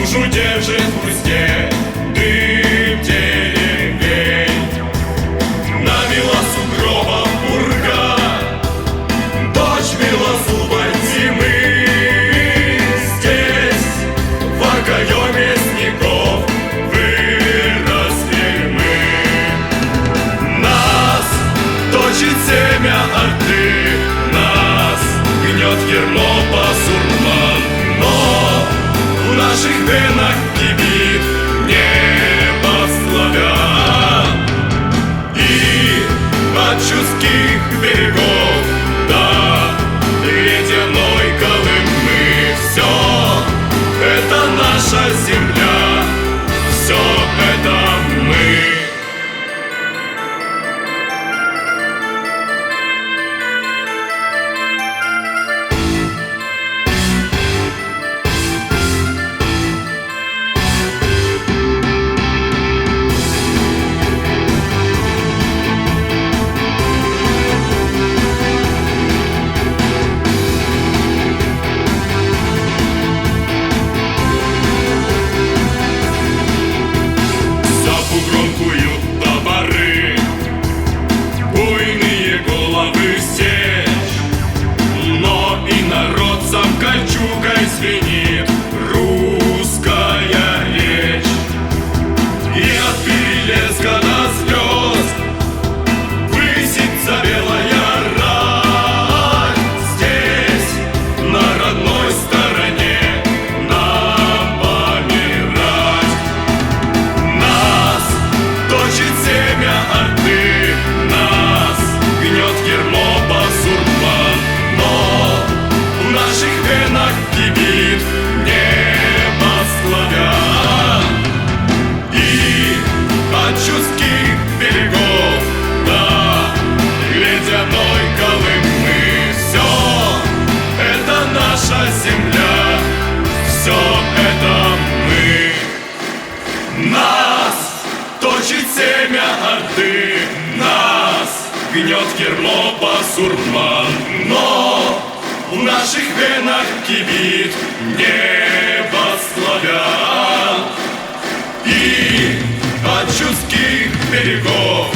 душу держит в узде дым деревень. Намела сугробом пурга, дочь белозубой зимы. Здесь в окоеме снегов выросли мы. Нас точит семя орды, нас гнет ермо басурман, но в наших венах кипит небо славян. И от чудских берегов до ледяной Колымы все это наша земля, все это мы. Звенит русская речь, и от перелеска до звезд высится белая раль. Здесь, на родной стороне, нам помирать. Нас точит семя орды, нас гнет ермо басурман, но в наших венах кипит небо славян. И от чудских берегов до ледяной Колымы все это наша земля, все это мы. Нас точит семя орды, нас гнет ермо басурман, но в наших венах кипит небо славян. И от чудских берегов